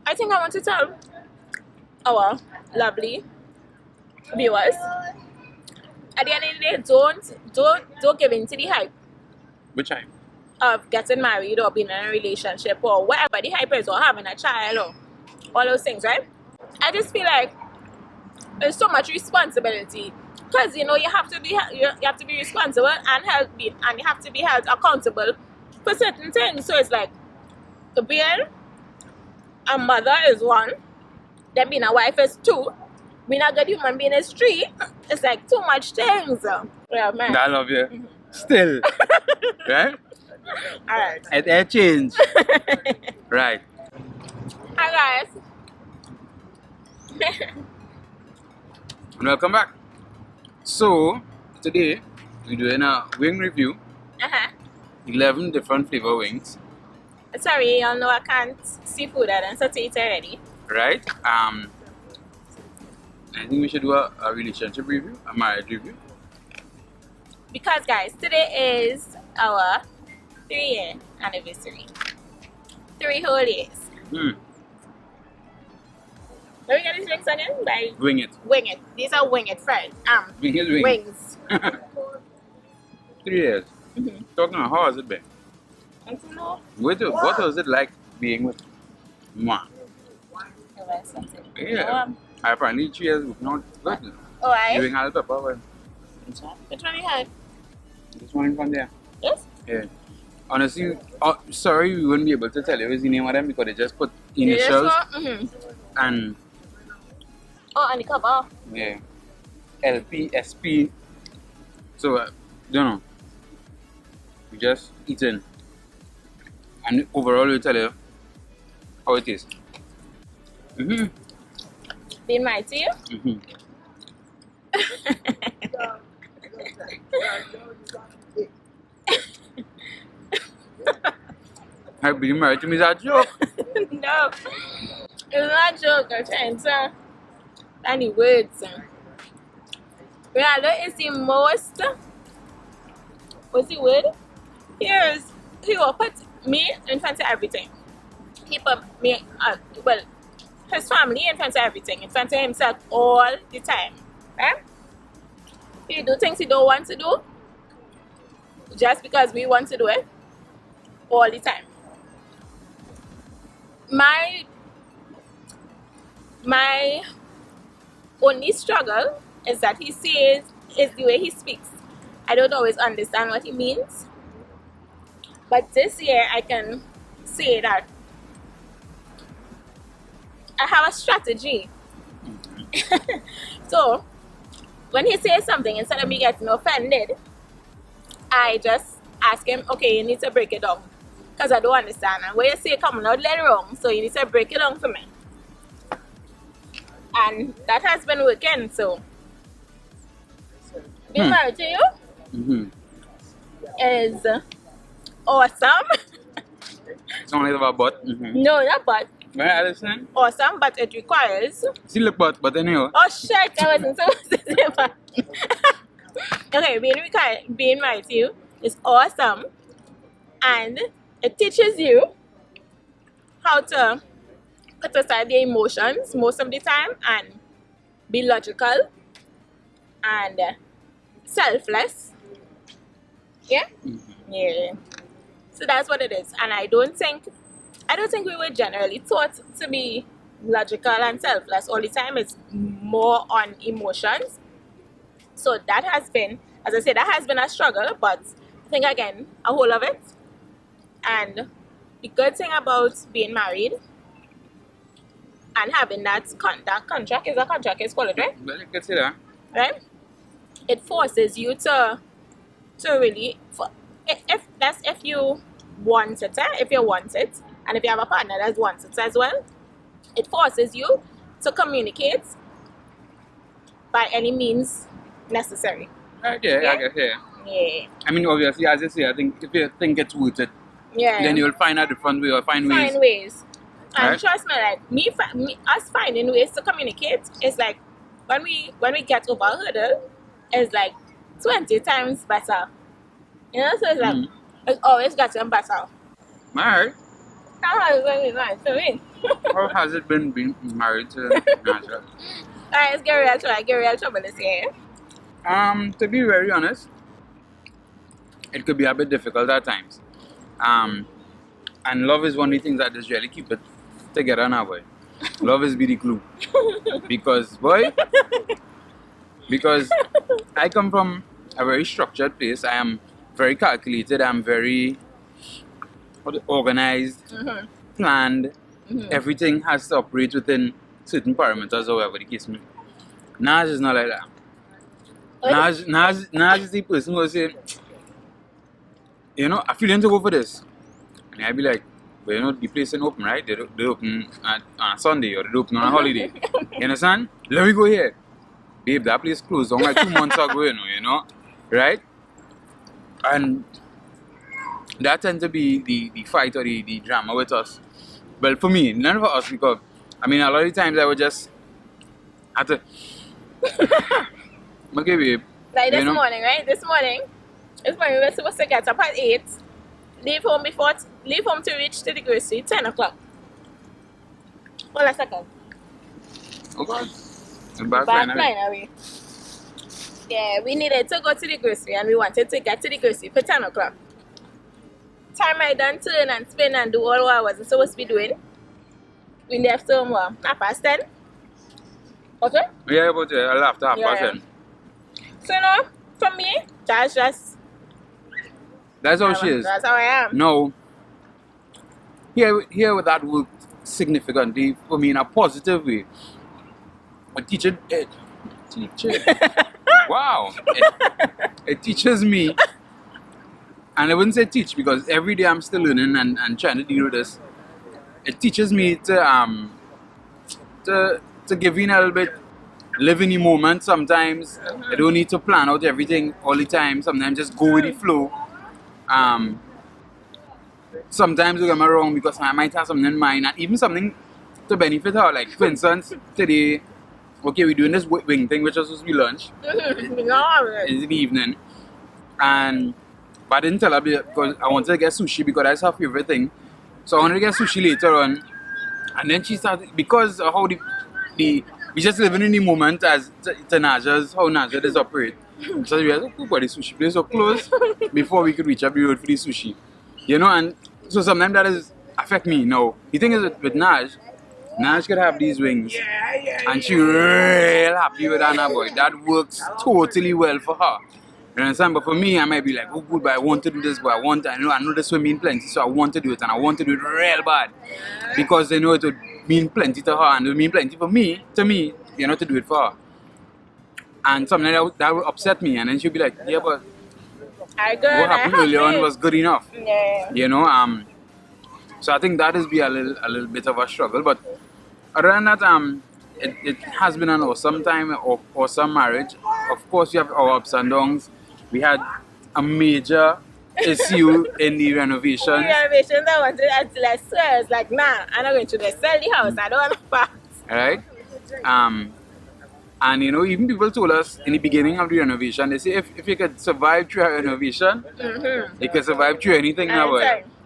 I think I want to tell our lovely viewers, at the end of the day, don't give in to the hype Which time? of getting married or being in a relationship or whatever the hype is, or having a child or all those things, right? I just feel like there's so much responsibility because you have to be responsible and healthy, and you have to be held accountable for certain things. So it's like being a mother is one, then being a wife is two, being a good human being is three. It's like too much things. Yeah, man. I love you. Still. Right? Alright. It change. Right. Hi guys. And welcome back. So, today we're doing a wing review. 11 different flavor wings. Sorry, y'all know I can't see food. I done saute it already. Right? I think we should do a relationship review, a marriage review. Because guys, today is our 3-year anniversary. 3 whole years. Where we get these wings again? By Wing it. Wing It. These are Wing It friends. Wing it, wing. Wings. 3 years. Talking about how has it been? I don't know. What was it like being with Ma? Yeah. Apparently 3 years we've not good. Oh, I? Doing all the pepper. Which one you have? This one from there. Yes? Yeah. Honestly, sorry we wouldn't be able to tell you the name of them because they just put You just initials go, and Oh, and the cover. yeah, LP, SP. So, don't know. We just eating. And overall, we'll tell you how it is. Being married to you? Her being married to me is a joke. No. It's not a joke. I'm trying to any words. Ronaldo is the most, what's the word? He will put me in front of everything. He put me, his family in front of everything, in front of himself all the time. Right? He do things he don't want to do just because we want to do it all the time. My only struggle is that he says is the way he speaks. I don't always understand what he means. But this year I can say that I have a strategy. So when he says something, instead of me getting offended, I just ask him, okay, you need to break it down. Because I don't understand. And when you say coming out little wrong, so you need to break it down for me. And that has been working, so being married to you is awesome. It's only about butt. No, not but. Right, listen. Awesome, but it requires. Still look but anyway. Oh shit, I wasn't supposed to say that. Okay, being married to you is awesome, and it teaches you how to put aside your emotions most of the time and be logical and selfless. Yeah? Yeah. So that's what it is. And I don't think we were generally taught to be logical and selfless all the time. It's more on emotions. So that has been, as I said, that has been a struggle, but I think again, a whole of it. And the good thing about being married and having that contract is called it, right? Well, you can say that. Right? It forces you to really, if you want it, if you want it, and if you have a partner that wants it as well, it forces you to communicate by any means necessary. Okay, I guess, yeah. Yeah. I mean, obviously, as I say, I think if you think it's worth it, then you'll find a different way or find ways. And Right? trust me, like us finding ways to communicate is like when we get over a hurdle, it's like 20 times better. You know, so it's like it's always getting better. Alright. That's how it's going to be nice for me. How has it been being married to Naja? Alright, let's get real try. Get real trouble this year. To be very honest, it could be a bit difficult at times. And love is one of the things that just really keep it together now, boy. Love is be the glue. Because, boy, because I come from a very structured place. I am very calculated. I'm very organized, planned. Everything has to operate within certain parameters or whatever the case may be. Naj is not like that. Naj is the person who will say, you know, I feel to go for this. And I'd be like, well, you know, the place ain't open, right? They open on a Sunday or they open on a holiday. You understand? Let me go here. Babe, that place closed only like 2 months ago, you know? Right? And that tends to be the fight or the drama with us. Well, for me, none of us, because, I mean, a lot of the times I would just have to, okay, babe. Like this morning, right? This morning we were supposed to get up at 8. Leave home to reach to the grocery 10 o'clock. Hold a second. Oh God. Bad Bad flying flying away. Yeah, we needed to go to the grocery and we wanted to get to the grocery for 10 o'clock. Time I done turn and spin and do all what I wasn't supposed to be doing. We left home 10:30. Okay? Yeah, but I laughed half past 10. So now, for me, that's just... That's how she is. That's how I am. No. Here with that work significantly for me in a positive way. A teacher, wow. It teaches me, and I wouldn't say teach because every day I'm still learning and trying to deal with this. It teaches me to give in a little bit, live in the moment sometimes. I don't need to plan out everything all the time. Sometimes just go with the flow. Sometimes you get me wrong because I might have something in mind and even something to benefit her. Like for instance, today, okay, we're doing this wing thing which was supposed to be lunch. It's the evening. But I didn't tell her because I wanted to get sushi because that's her favorite thing. So I wanted to get sushi later on. And then she started, because of how we just living in the moment as to Naja's, how Naja does operate. So we realized, oh, the sushi place was closed before we could reach up the road for the sushi. You know, and so sometimes that is affect me. No, the thing is with Naj could have these wings, and she real happy with Anna boy. That works totally well for her. You understand? But for me, I might be like, oh, good, but I want to do this, but I know this will mean plenty, so I want to do it, and I want to do it real bad because I know it would mean plenty to her, and it would mean plenty for me, you know, to do it for her. And something that would upset me, and then she'll be like, yeah, but what happened earlier on was good enough. Yeah. You know, so I think that is be a little bit of a struggle. But other than that, it has been an awesome time, awesome marriage. Of course, we have our ups and downs. We had a major issue in the renovations. The renovations I wanted until I swear, I was like, nah, I'm not going to sell the house. I don't want to pass. Right? And you know, even people told us in the beginning of the renovation, they say if you could survive through a renovation, you could survive through anything now.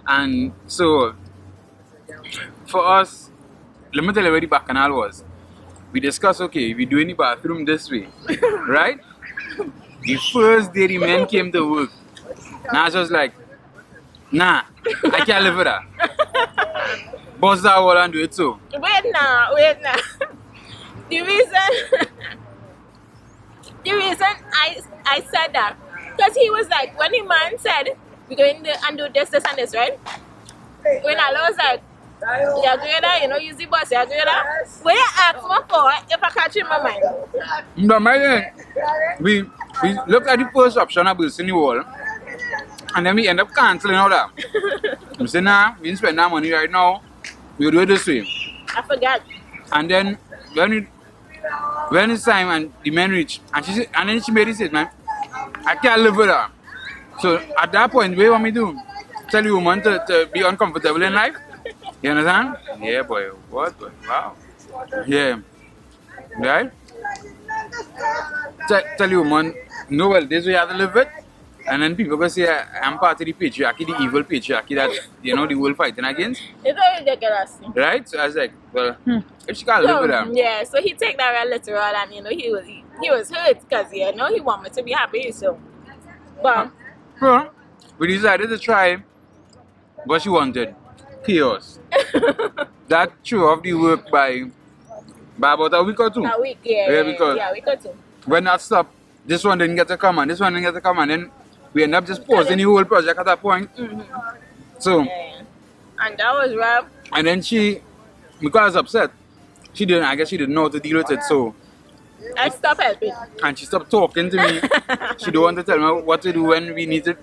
And so, for us, let me tell you where the bacchanal was. We discussed, okay, we do in the bathroom this way, right? The first day the men came to work, Nash was like, nah, I can't live with that. Bust that wall and do it so. Wait now. The reason I said that, because he was like, when the man said, we're going to and do this and this, right? When I was like, you agree with that? You know, use the bus, you agree with that? When you ask me for, if I catch in my mind. But my we looked at the first option of building the wall, and then we end up cancelling all that. We said, nah, we didn't spend that money right now. We'll do it this way. I forgot. And then when it's time and the men reach, and then she made it statement, I can't live with her. So at that point, what do you want me to do? Tell the woman to be uncomfortable in life? You understand? Yeah, boy. What? Boy? Wow. Yeah. Right? Tell the woman, no, well, this way you have to live with. And then people go say I'm part of the patriarchy, the evil patriarchy that the world fighting against. It's very ridiculous. Right? So I was like, well, if she can't live with them. Yeah, so he take that real literal, and he was hurt because he wanted to be happy. So, but Well, we decided to try what she wanted. Chaos. That threw off the work by about a week or two. a week, yeah, Because a week or two. when that stopped, this one didn't get to come and this one didn't get to come, and then we ended up just pausing the whole project at that point. So, Yeah. And that was rough. and then she, because I was upset, I guess she didn't know how to deal with it, so, I stopped helping. and she stopped talking to me. She don't want to tell me what to do when we need to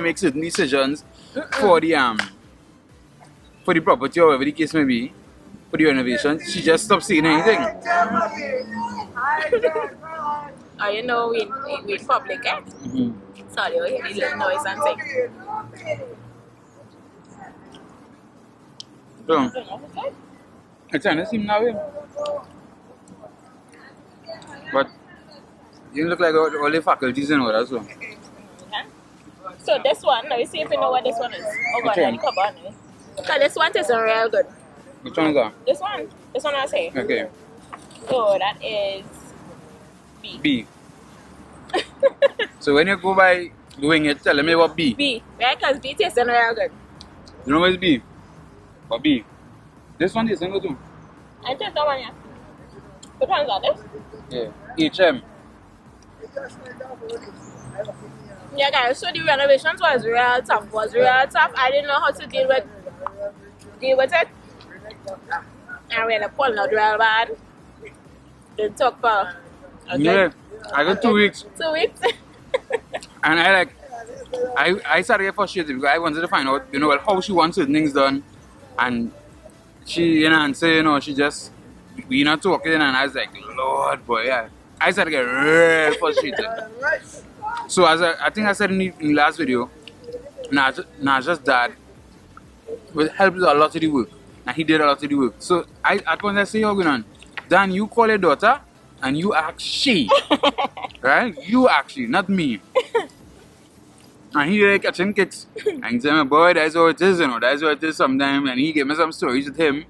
make certain decisions for the property or whatever the case may be, for the renovation. She just stopped saying anything. Oh, we in public, eh? Sorry, we hear the little noise and thing. So, it's trying to seem that way. But you look like all the faculties and all that, so. Okay. So this one, now you see if you know what this one is. Oh god, Okay. the cover. So this one isn't real good. Which one is that? This one I say. Okay. So that is B. B. So when you go by doing it, tell me what B. B, right? Because B tastes real good. You know what's B? What B? This one is single too. I taste that one, yeah. Which one is that? This? Yeah. HM. Yeah, guys. So the renovations was real tough. I didn't know how to deal with it. And we ended up pulling out real bad. Didn't talk for Yeah. I got 2 weeks. 2 weeks. And I started getting frustrated because I wanted to find out, how she wants certain things done. And she, answer, she just, we not talking, and I was like, Lord, boy, yeah. I started getting real frustrated. So as I think I said in the last video, not just that, but helped a lot of the work. And he did a lot of the work. So at once I say, Dan, you call your daughter and you ask she. Right? You actually, not me. And he like catching kicks. And he said, boy, that's how it is, that's what it is sometimes. And he gave me some stories with him,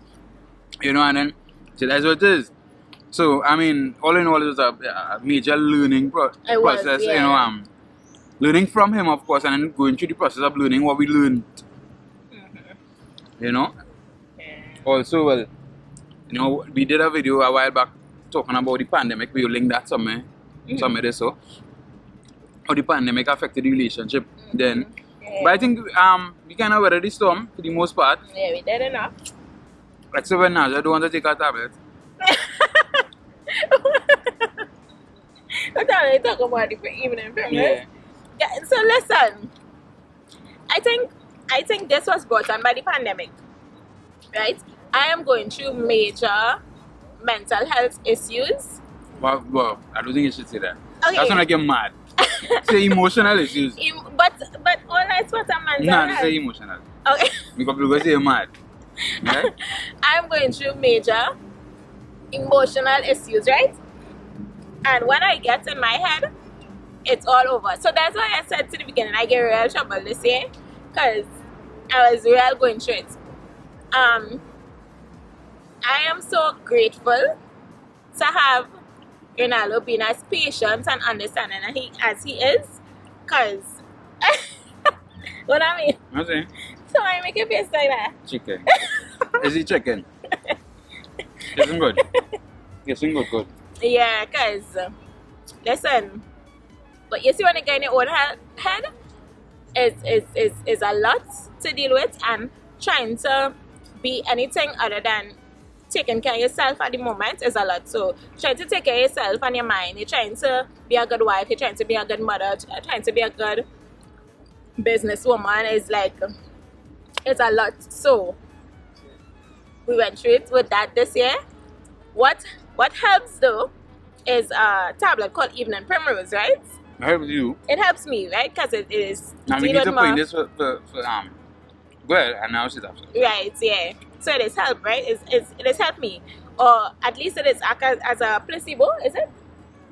and then said, that's what it is. So, I mean, all in all, it was a major learning process, yeah. Learning from him, of course, and then going through the process of learning what we learned. Yeah. Also, well, we did a video a while back talking about the pandemic. We will link that somewhere so. How the pandemic affected the relationship then. Yeah. But I think we kind of weathered the storm for the most part. Yeah, we did enough. Except when Naja don't want to take her tablet. That's how they talk about the evening films. Yeah. Yeah, so listen, I think this was brought on by the pandemic, right? I am going through major mental health issues. Well, I don't think you should say that. Okay. That's when I get mad. Say emotional issues. But all that's what a mental Nah, health. say emotional. Okay. Because people say you're mad. Right? I'm going through major emotional issues, right? And when I get in my head, it's all over. So that's why I said to the beginning, I get real trouble this year, because I was real going through it. I am so grateful to have Ronaldo being as patient and understanding as he is, because what I mean. Okay. So I make a face like that. Chicken. Is he chicken? Getting good. Getting good. Yeah, because listen, but you see when you get in your own head, is a lot to deal with, and trying to be anything other than taking care of yourself at the moment is a lot. So trying to take care of yourself and your mind, you're trying to be a good wife, you're trying to be a good mother, trying to be a good businesswoman is like, it's a lot. So we went through it with that this year. What helps though is a tablet called Evening Primrose, right? I help you. It helps me, right? Because it is And we need to point this for well, and now she's upset. right, yeah. So it is help, right? It has helped me, or at least it is act as a placebo, is it?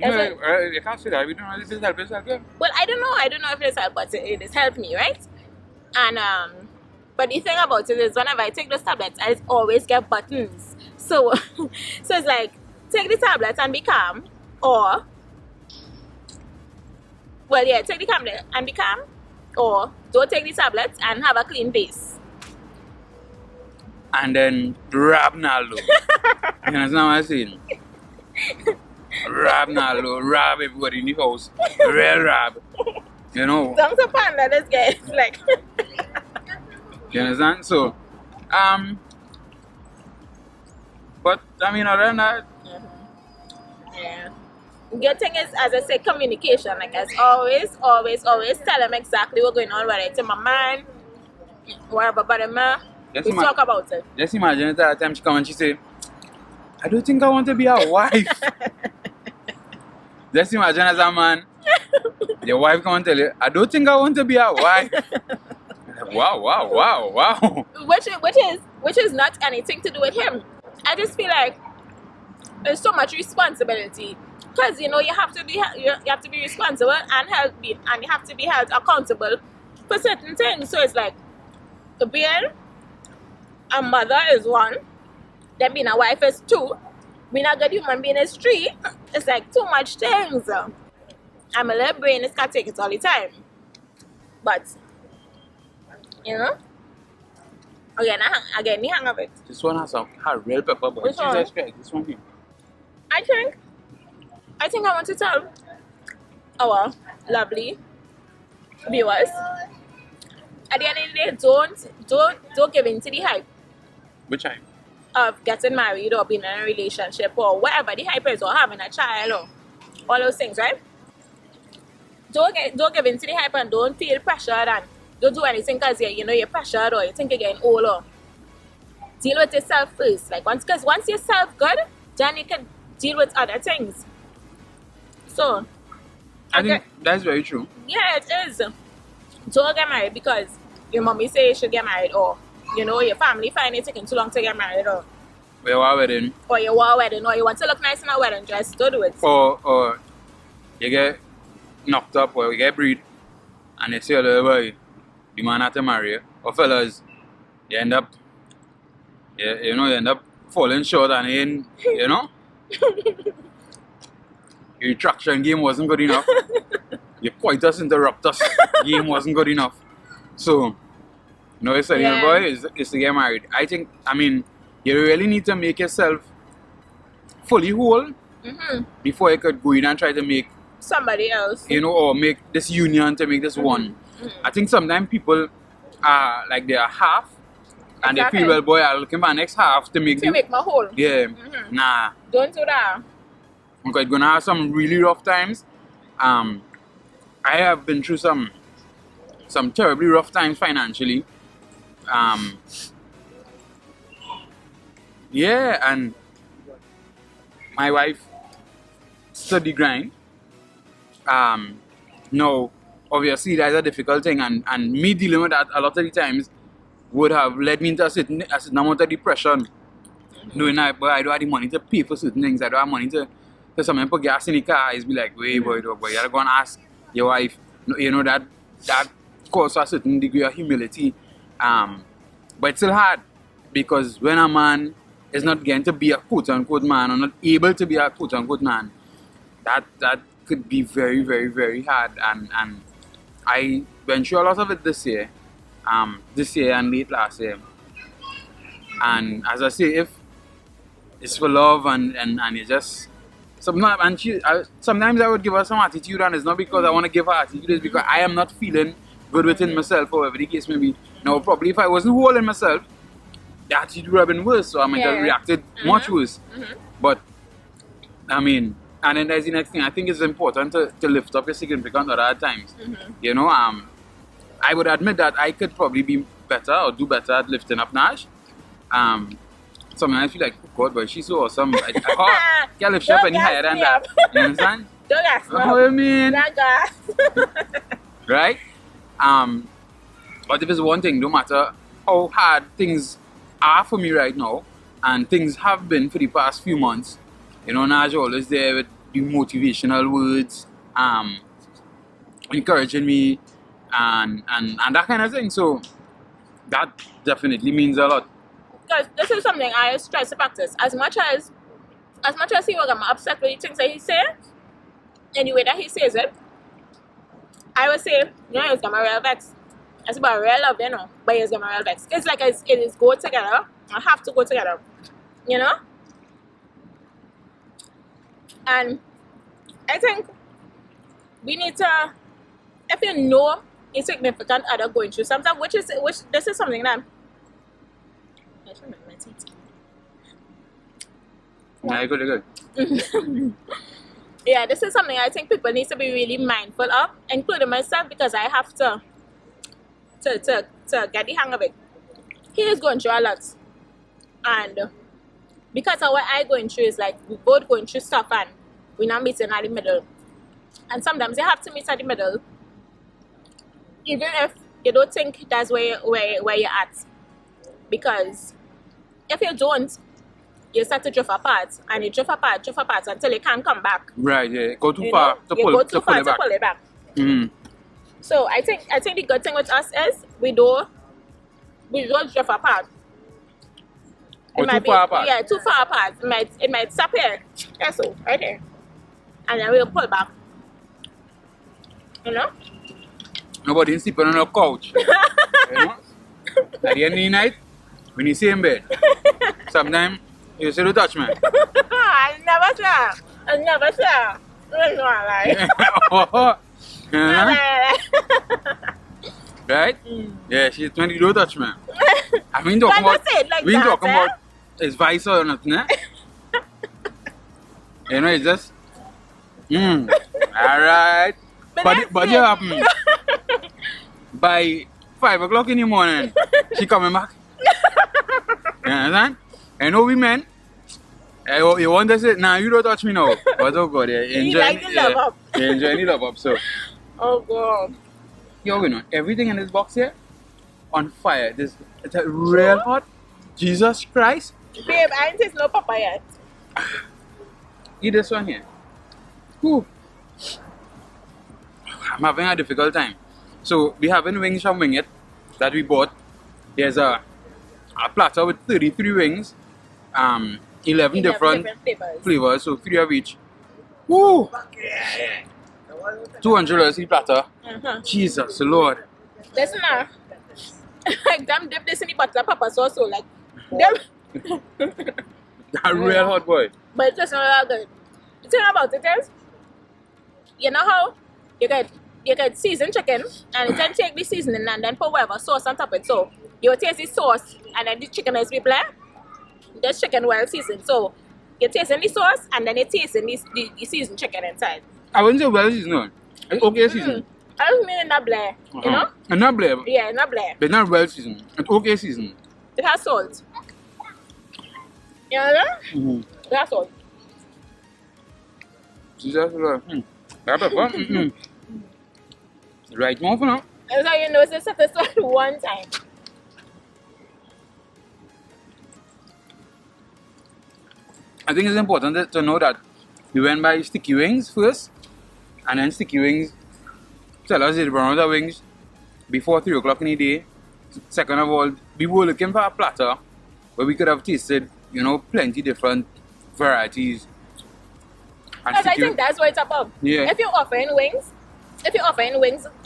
That's it. You can't say that. We don't know this is help yourself. Yeah. Well, I don't know. I don't know if it's helped, but it has helped me, right? And but the thing about it is, whenever I take those tablets, I always get buttons. So, so it's like take the tablets and be calm, or well, yeah, take the tablet and be calm, or don't take the tablets and have a clean face. And then rab Naldo. You understand what I'm saying? Rab Naldo, rab everybody in the house. Real rab. You know. Don't so panda this guy. It's like You understand? So, but I mean, other than that, yeah. Good thing is, as I say, communication. Like as always tell him exactly what's going on, whether it's in my mind, whatever, but we talk about it. Just imagine at that time she come and she say, I don't think I want to be a wife. Just imagine as a man, your wife come and tell you, I don't think I want to be a wife. Wow. Which is not anything to do with him. I just feel like there's so much responsibility, because you have to be responsible and you have to be held accountable for certain things. So it's like being a mother is one, then being a wife is two, being a good human being is three. It's like too much things. And my little brain is can't take it all the time. But again, the hang of it. This one has real pepper, but Which one? Jesus Christ, this one here. I think I want to tell our lovely viewers, at the end of the day, don't give in to the hype Which hype? of getting married or being in a relationship or whatever the hype is, or having a child or all those things, right? Don't give in to the hype and don't feel pressured and don't do anything because you're pressured or you think you're getting old. Or deal with yourself first. Like once yourself good, then you can deal with other things. So I think that's very true. yeah, it is. Don't get married because your mommy say you should get married, or your family find it taking too long to get married, or We are wedding. or you want a wedding, or you want to look nice in a wedding dress. Don't do it. Or you get knocked up or you get breed and they say, oh, boy, the man had to marry you. Or fellas, you end up falling short and your traction game wasn't good enough. Your coitus interruptus game wasn't good enough. So, it's a Yeah. boy is to get married. I mean, you really need to make yourself fully whole before you could go in and try to make, Somebody else. or make this union to make this one. I think sometimes people are like they are half and Exactly. they feel, well, boy, I'm looking for next half to make To make my whole. Yeah, nah. Don't do that. Okay, gonna have some really rough times. I have been through some terribly rough times financially. Yeah, and my wife stood the grind. No, obviously that's a difficult thing, and me dealing with that a lot of the times would have led me into a certain amount of depression. Knowing that, but I don't have the money to pay for certain things. I don't have money to sometimes put gas in the car. It's be like, wait, boy, you gotta go and ask your wife. That causes a certain degree of humility. But it's still hard because when a man is not getting to be a quote unquote man or not able to be a quote unquote man, that could be very, very, very hard. And I went through a lot of it this year and late last year. And as I say, if it's for love and you just sometimes I would give her some attitude, and it's not because I want to give her attitude, it's because I am not feeling good within myself, or whatever the case may be. Now, probably if I wasn't whole in myself, the attitude would have been worse, so I might have reacted much worse. But I mean, and then there's the next thing. I think it's important to lift up your significant other at times. I would admit that I could probably be better or do better at lifting up Nash. Sometimes I feel like, oh God, but she's so awesome. I can't lift up any higher than that. You understand? Don't ask me. What I mean? Don't ask. Right? But if it's one thing, no matter how hard things are for me right now, and things have been for the past few months, Naj always there with the motivational words, encouraging me, and that kind of thing. So that definitely means a lot. Because this is something I try to practice. As much as he was upset with the things that he said, and the way that he says it, I would say, it's got my real vex. It's about real love, but it's got my real vex. It's like it is go together. I have to go together, And I think we need to, if you know a significant other going through something, which this is something that Yeah, good. yeah, this is something I think people need to be really mindful of, including myself, because I have to get the hang of it. He is going through a lot, and because of what I going through is like we both going through stuff, and we're not meeting at the middle. And sometimes you have to meet at the middle, even if you don't think that's where you're at, because if you don't, you start to drift apart, and you drift apart until you can't come back. Right, yeah. Go too far to you pull, go too to pull far it back. to pull it back. Mm-hmm. So I think the good thing with us is we don't drift apart. Or too far apart. Yeah, too far apart. It might stop here. Yeah, so right here. And then we'll pull back. Nobody sleeping on a couch. At the end of the night, when you see in bed, sometimes you say, don't touch me. I never say. That's not lie. Right? Yeah, she's 20, don't touch me. I mean, Why not say it like we ain't that, talking about his vice or nothing, eh? It's just, alright. But you happen. By 5 o'clock in the morning, she coming back. You understand? And no women, you want to say, nah, you don't touch me now. But oh God, yeah, You like the love up. Yeah, enjoy the love up, so. Oh God. Yo, everything in this box here, on fire. It's a real hot. Jesus Christ. Babe, I ain't taste no papa yet. Eat this one here. Whew. I'm having a difficult time. So, we having wings from Wing It that we bought. There's a platter with 33 wings. 11 different flavors, so 3 of each. Woo! $200 each platter. Jesus Lord. Listen now. Like them dip this in the butter papa sauce, so like them. That real hot boy. But it's just not that good. The thing about it is, you know how you get seasoned chicken and you then take the seasoning and then put whatever sauce on top of it. So you taste the sauce and then the chicken is with black. This chicken well seasoned. So you taste the sauce and then you taste the seasoned chicken inside. I wouldn't say well seasoned. It's okay seasoned. I don't mean not black, you know? And not black. Yeah, not black. But not well seasoned. It's okay seasoned. It has salt. You know that? Mm-hmm. It has salt. Jesus Lord. That pepper. Right mouth now. That's how you know it's satisfied one time. I think it's important to know that we went by sticky wings first, and then sticky wings tell us they run out of wings before 3 o'clock in the day. Second of all, we were looking for a platter where we could have tasted, plenty different varieties. Because I think that's what it's about. Yeah. If you're offering wings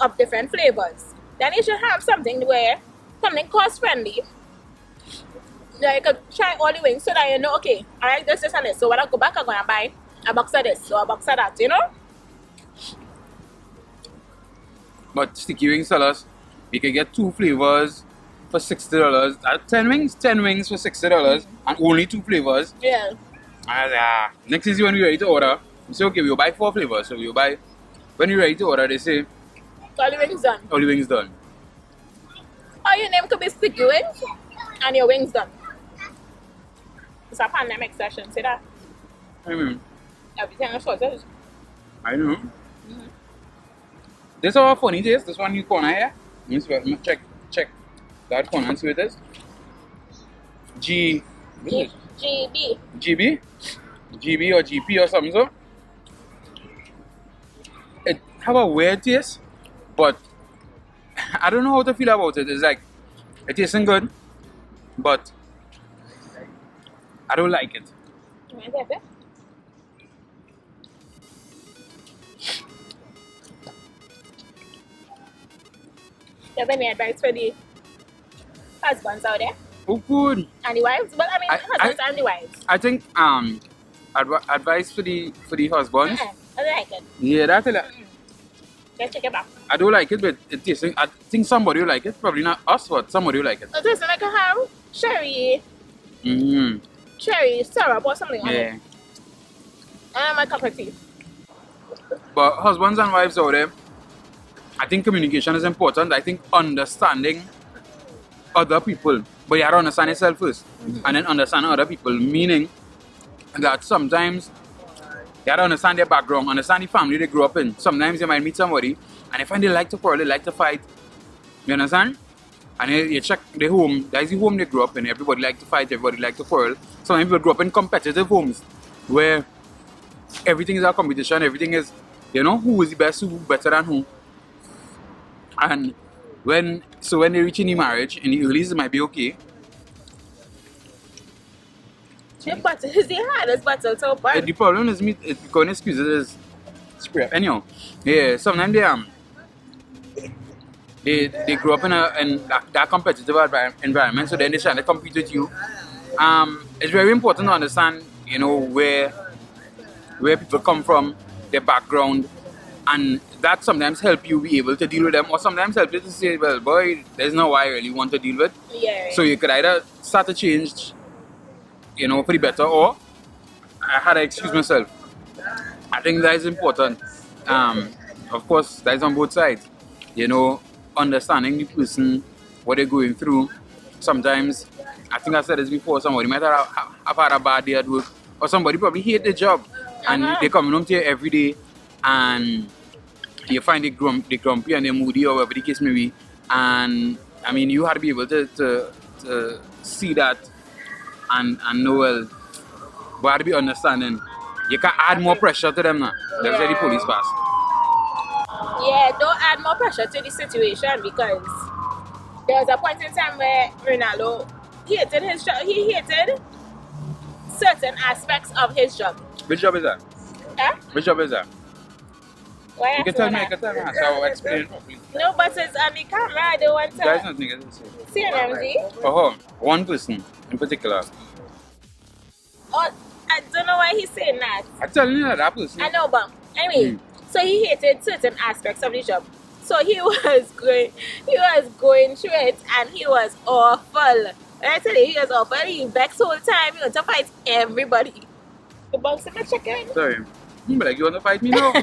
of different flavors, then you should have something something cost friendly. Like you could try all the wings so that you know, okay, I like this and this. So when I go back, I'm going to buy a box of this or a box of that, But sticky wings tell us we can get 2 flavors for $60. 10 wings for $60 and only 2 flavors. Yeah. And next is when we're ready to order, we say, okay, we'll buy 4 flavors. So when you're ready to order, they say, all the wings done. all the wings done. Or your name could be sticky wings and your wings done. It's a pandemic session, see that? Everything is shortage. I know. This is our funny taste. This one new corner here. Check that corner and see what it is. GB or GP or something so. have a weird taste, but I don't know how to feel about it. It's like it tastes good, but I don't like it. You want to have it? You have any advice for the husbands out there? Oh, good. And the wives? Well, I mean, husbands and the wives. I think advice for the husbands. I don't like it. Yeah, that's a Let's check it back. I don't like it, but it tastes. I think somebody will like it. Probably not us, but somebody will like it. It tastes like a how cherry syrup or something on Yeah. it. And my cup of tea. But husbands and wives out there, I think communication is important. I think understanding other people, but you have to understand yourself 1st and then understand other people. Meaning that sometimes you have to understand their background, understand the family they grew up in. Sometimes you might meet somebody and you find they like to quarrel, they like to fight. You understand? And you check the home, that is the home they grew up in. Everybody like to fight, everybody like to quarrel. Some people grew up in competitive homes where everything is a competition, everything is, who is the best, who better than who. And when they reach in the marriage, in the earliest it might be okay. The butter is the hardest butter to burn. The problem is it's because excuses is spray. Anyhow, yeah, sometimes they grow up in that competitive environment, so then they try to compete with you. It's very important to understand, where people come from, their background, and that sometimes help you be able to deal with them, or sometimes help you to say, well, boy, there's no why I really want to deal with. Yeah. So you could either start to change, for the better, or I had to excuse myself. I think that is important. Of course, that is on both sides. Understanding the person, what they're going through. Sometimes, I think I said this before, somebody might have had a bad day at work, or somebody probably hate their job, and they coming home to you every day, and you find they grumpy and they're moody, or whatever the case may be. And I mean, you have to be able to see that and know, well, but have to be understanding. You can add more pressure to them now. That's why the police pass. Yeah, don't add more pressure to the situation, because there was a point in time where Ronaldo hated his job. He hated certain aspects of his job. Which job is that? Huh? Which job is that? Why You can tell me, so I'll explain it properly. No, but it's on the camera. I don't want to. Guys, not niggas. See an MG? For her, one person in particular. Oh, I don't know why he's saying that. I'm telling you that person. I know, but anyway, so he hated certain aspects of the job. So he was going through it, and he was awful. When I tell you, he was awful. He vexed the whole time. He wanted to fight everybody. The box in my chicken. Sorry. But like, you want to fight me now? He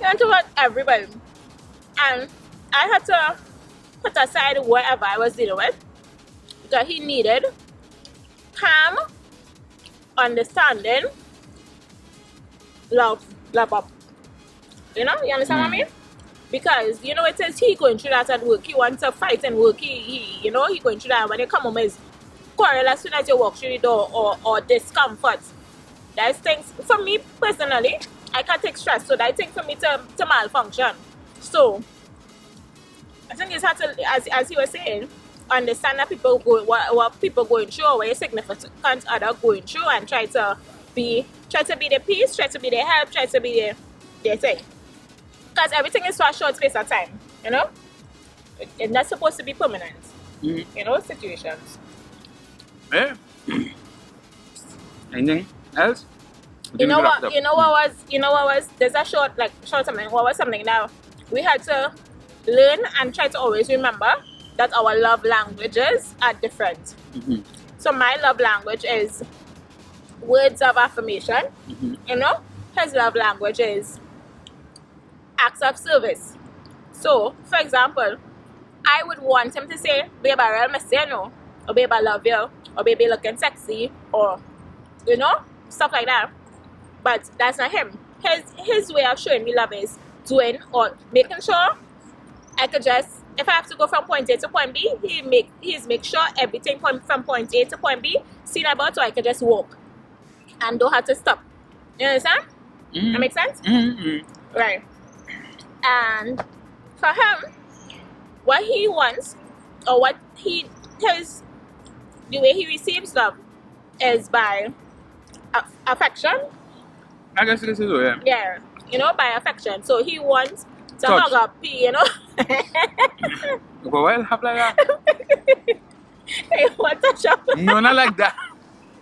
wanted to fight everybody. And I had to put aside whatever I was dealing with, because he needed calm, understanding, love up. You understand what I mean? Because it is he going through that at work. He wants to fight and work. He going through that. When you come home, is quarrel as soon as you walk through the door, or discomfort. That's things for me personally. I can't take stress, so that thing for me to malfunction. So I think it's hard to, as you were saying, understand that people go what people going through, or what your significant other going through, and try to be the peace, try to be the help, try to be the thing. Because everything is for a short space of time, It's not supposed to be permanent. Situations. Yeah. Anything else? You know what was there's a short something. What was something that we had to learn and try to always remember, that our love languages are different. So my love language is words of affirmation. His love language is acts of service. So, for example, I would want him to say, babe, I really miss you, or babe, I love you, or babe, you're looking sexy, or stuff like that. But that's not him. His way of showing me love is doing, or making sure I could just, if I have to go from point A to point B, he's make sure everything from point A to point B seen about, so I can just walk and don't have to stop. You understand? That makes sense? Right. And for him, what he wants, or what his the way he receives love is by affection. I guess this is yeah. Yeah, by affection. So he wants to Touch. hug up, But why have like that? he wants to touch up. No, not like that.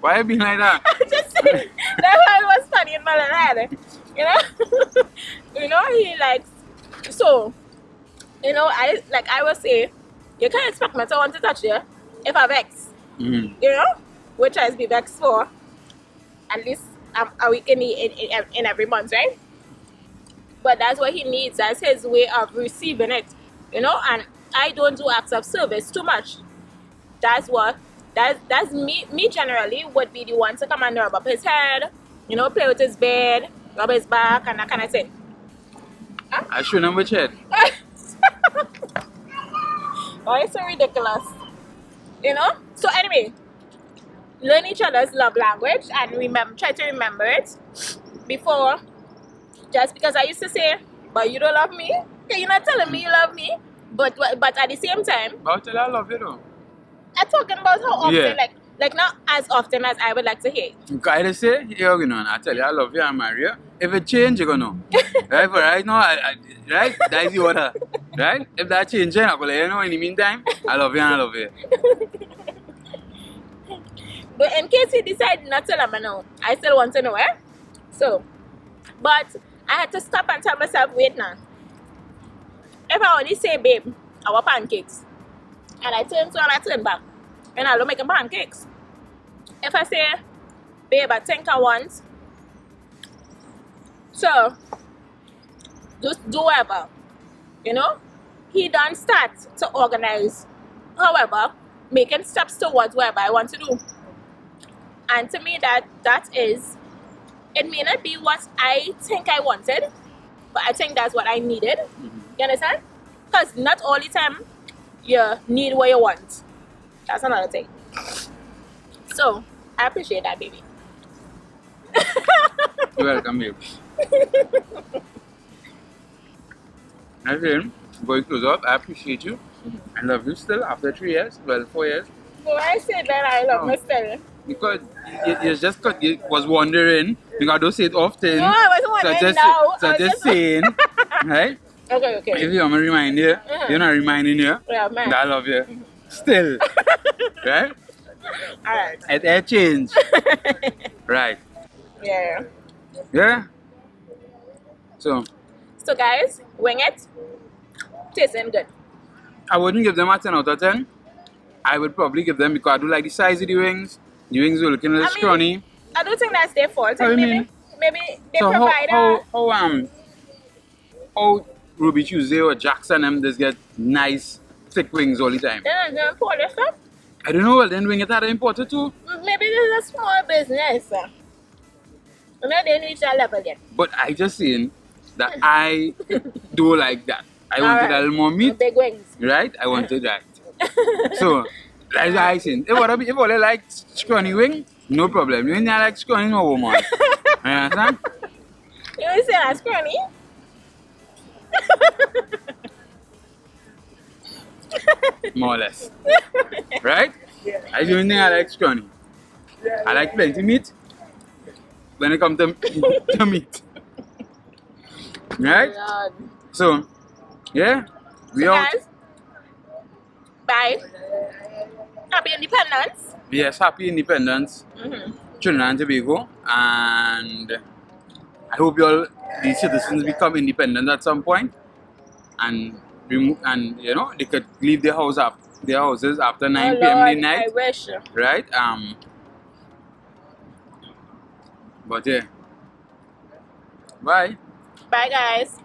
Why you being like that? I'm just saying, that one was funny in my head. He likes, so, I will say, you can't expect me to want to touch you if I vex, which I be vexed for at least a week in every month, right? But that's what he needs. That's his way of receiving it, and I don't do acts of service too much. That's me generally would be the one to come and rub up his head, play with his bed, rub his back, and that kind of thing. I shouldn't have chat. Why is so ridiculous? So anyway, learn each other's love language and try to remember it before, just because I used to say, but you don't love me, okay, you're not telling me you love me, but at the same time, But I'll tell you I love you though. I'm talking about how often, Yeah. like not as often as I would like to hear. I just say, you're going on. I tell you I love you, I marry you. If it change, you're gonna know. Right? But right now, right? That's the order. Right? If that changes, I'm gonna let you know in the meantime, I love you and I love you. But in case you decide not to let me know, I still want to know, eh? So, but I had to stop and tell myself, wait now. If I only say, babe, I want pancakes, and I turn to and I turn back, and I don't make pancakes. If I say, babe, I think I want, so just do whatever, he done start to organize, however, making steps towards whatever I want to do. And to me, that is, it may not be what I think I wanted, but I think that's what I needed. You understand? Because not all the time you need what you want. That's another thing. So I appreciate that, baby. You're welcome, babe. Again, going close up, I appreciate you. I love you still after 3 years, well, 4 years. So I said that I love my still. Because you just you was wondering, because I don't say it often. No, I wasn't wondering now. So just saying, right? Okay. If you want me to remind you, you're not reminding you Yeah, man. that I love you. Still. Right? Alright. It changed. Right. Yeah. Yeah? So guys, wing it. Tasting good. I wouldn't give them a 10 out of 10. I would probably give them, because I do like the size of the wings. The wings were looking a little scrawny. I don't think that's their fault. How you Maybe they So provide how Ruby Tuesday or Jackson them just get nice thick wings all the time? They're not doing poor stuff. I don't know, well then wing it are important too. Maybe this is a small business. Maybe they didn't reach that level yet. But I just saying that I do like that. I wanted a little more meat. Big wings. Right? I wanted that. So that's what I saying. If all like scrawny wing, no problem. You ain't like scrawny no woman. You understand? You ain't say that's scrawny? More or less. Right? I don't think I like scrawny. I like plenty meat when it comes to meat. Right? God. So, yeah. We out. Guys, bye. Happy Independence. Yes, happy independence. Trinidad and Tobago. And I hope these citizens become independent at some point. And they could leave their houses after 9 p.m. in the night. I wish. Right? But yeah. Bye. Bye, guys.